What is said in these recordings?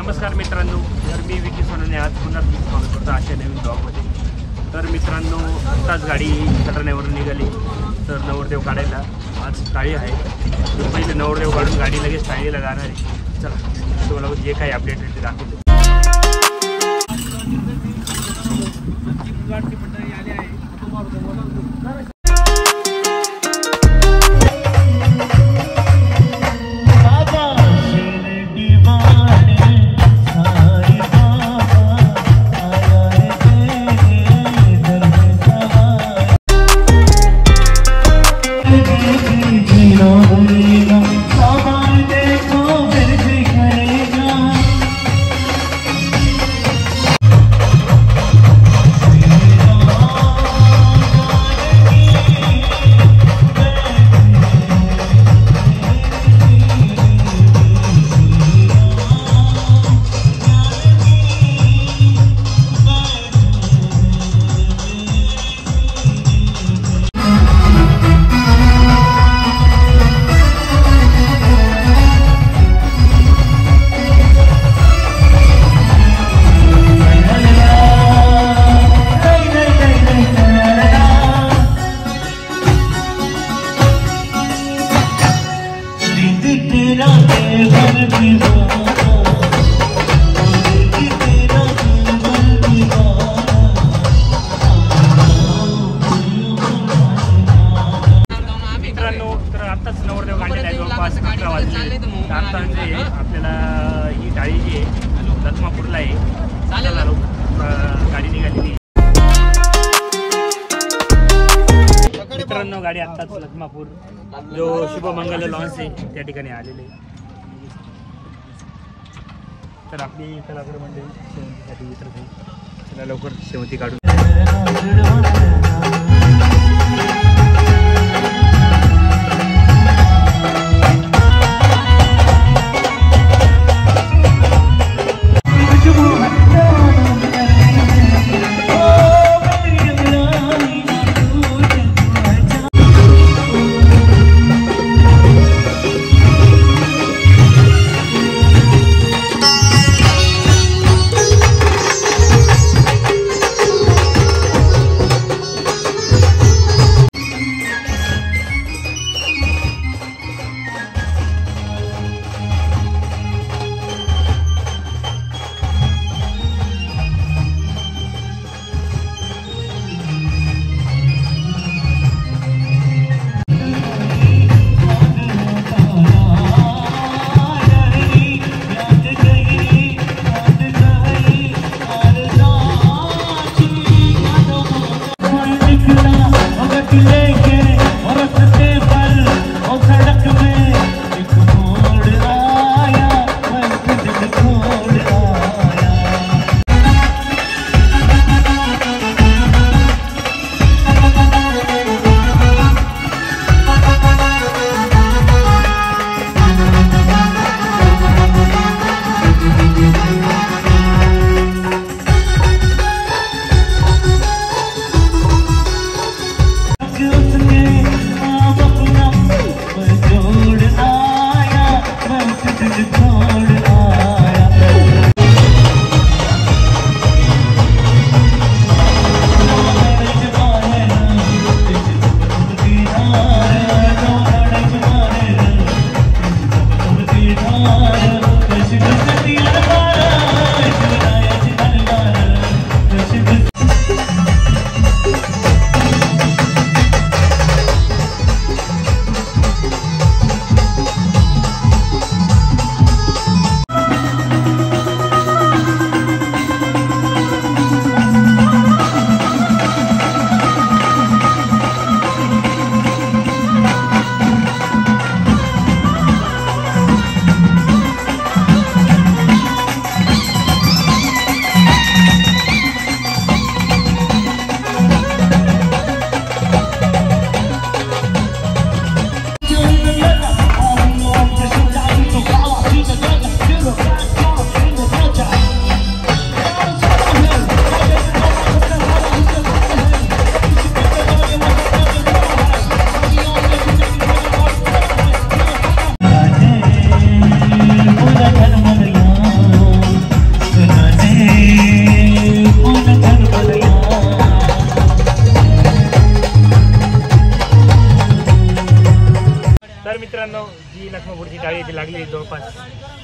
नमस्कार मित्रांनो, तर मी विकी सोनवणे आज पुन्हा स्वागत करतो अशा नवीन ब्लॉगमध्ये. तर मित्रांनो, आत्ताच गाडी सटरण्यावरून निघाली. तर नवरदेव काढायला आज टाळी आहे. तर पहिले नवरदेव काढून गाडी लगेच टाळीला जाणार आहे. चला तुम्हाला जे काही अपडेट आहे ते दाखवतो. आपल्याला ही टाळी जी आहे लखमापूरला आहे. गाडी निघालेली मित्रांनो. गाडी आत्ताच लखमापूर जो शुभमंगल लॉन्च आहे त्या ठिकाणी आलेले. तर आपली कलाकार मंडळी शेवंतीसाठी वितरत आहे. चला लवकर शेवंती काढून. टाळी इथे लागली जवळपास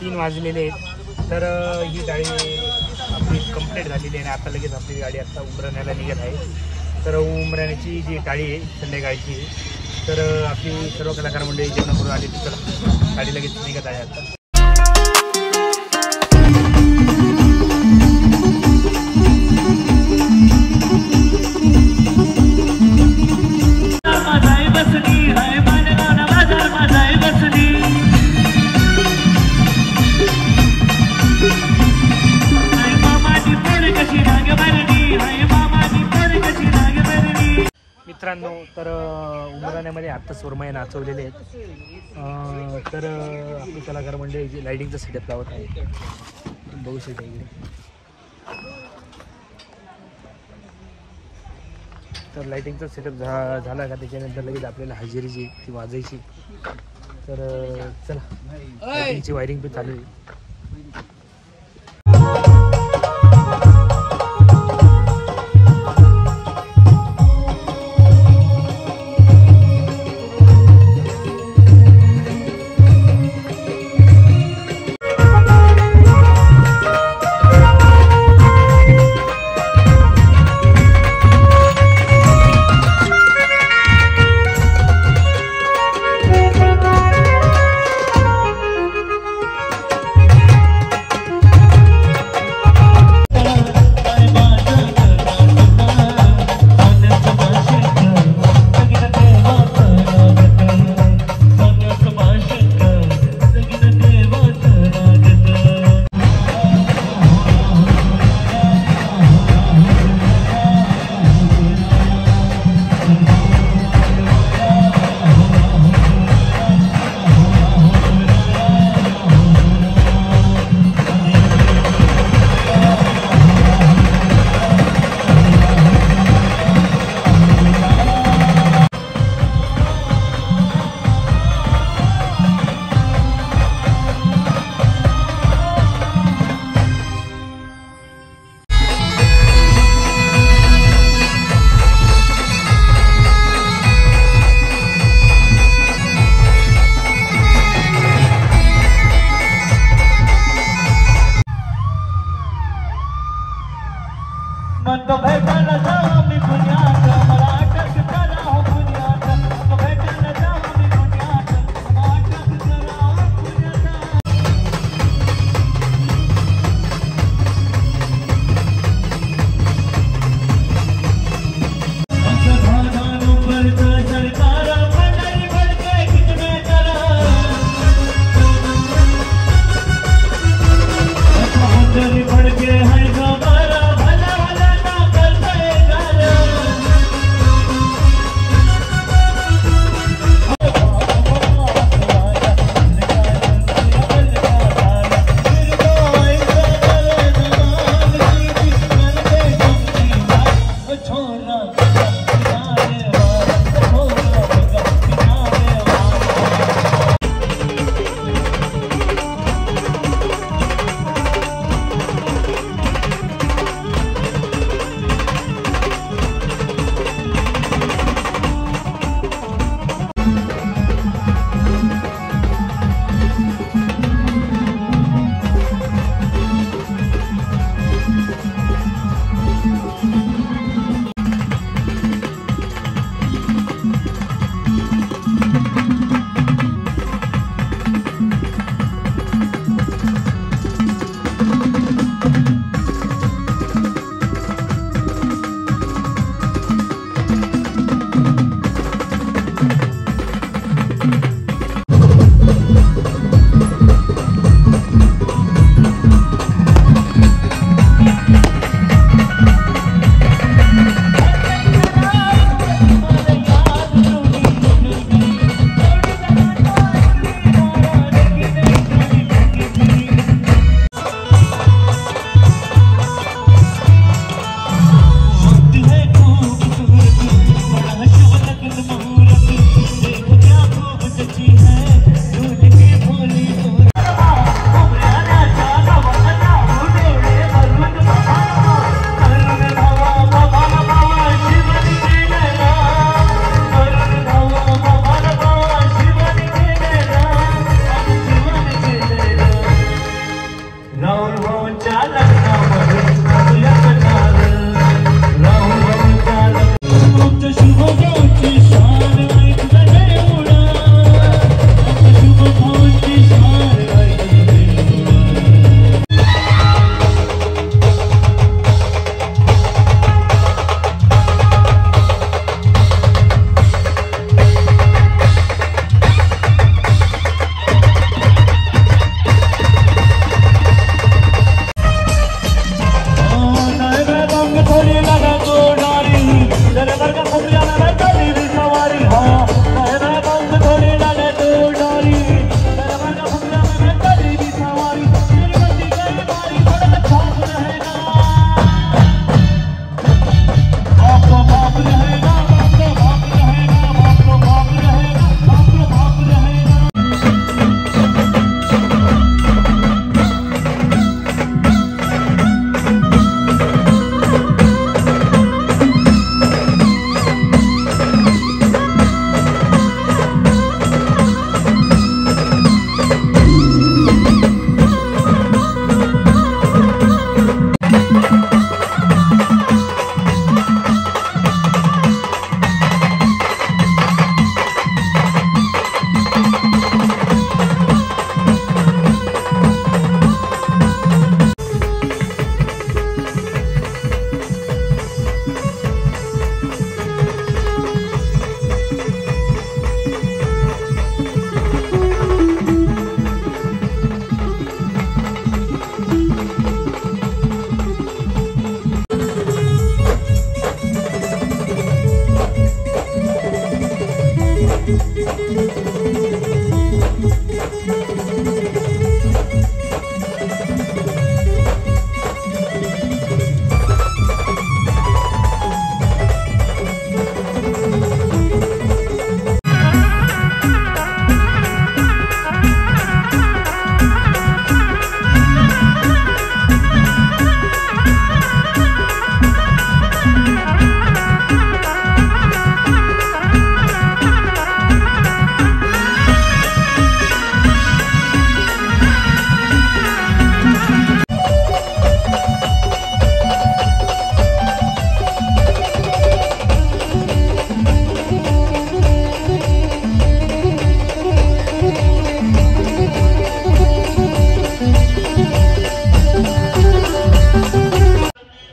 3 वाजलेले आहेत. तर ही गाडी आपली कंप्लीट झालेली आहे आणि आता लगेच आपली गाडी आता उमराण्याला निघत आहे. तर उमराण्याची जी टाळी आहे संध्याकाळची, तर आपली सर्व कलाकार मंडळी जेवण करून आली तिकडं गाडी लगेच निघत आहे आता. मित्रांनो, तर उमराण्यामध्ये आत्ता सुरमई नाचवलेले आहेत. तर आपली कलाकार मंडळी लाईटिंगचा सेटअप लावत आहे. बघू शकता इकडे. तर लाईटिंगचा सेटअप झाला का त्याच्यानंतर लगेच आपल्याला हजेरी जी ती वाजायची. तर चला, लाईटिंगची वायरिंग पण चालू आहे. राहुल भाऊंच्या लग्नामध्ये आपल्या कटार राहुल भाऊंच्या आमच्या शुभ भाऊंची शान ऐकलं देऊळा आमच्या शुभ भाऊंची शान ऐकलं देऊळा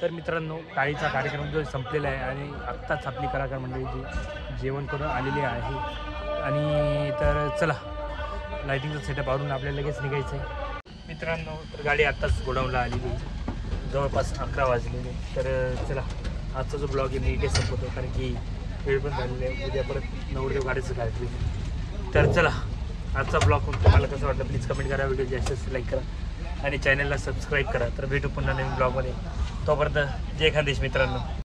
तर मित्रांनो, टाळीचा कार्यक्रम जो संपलेला आहे आणि आत्ताच आपली कलाकार मंडळी जी जेवण करून आलेली आहे. आणि तर चला, लाईटिंगचा सेटअप आवरून आपल्याला लगेच निघायचं आहे. मित्रांनो, तर गाडी आत्ताच गोडाऊनला आलेली आहे, जवळपास 11 वाजलेले. तर चला, आजचा जो ब्लॉग आहे मी इथे संपवतो, कारण की वेळ पण झालेला आहे. उद्या परत नवरदेव गाडीचं कार्यक्रम. तर चला, आजचा ब्लॉग तुम्हाला कसं वाटलं प्लीज कमेंट करा, व्हिडिओ जास्त लाईक करा आणि चॅनलला सबस्क्राईब करा. तर भेटू पुन्हा नवीन ब्लॉगमध्ये. तोपर्यंत जय खानदेश मित्रांनो.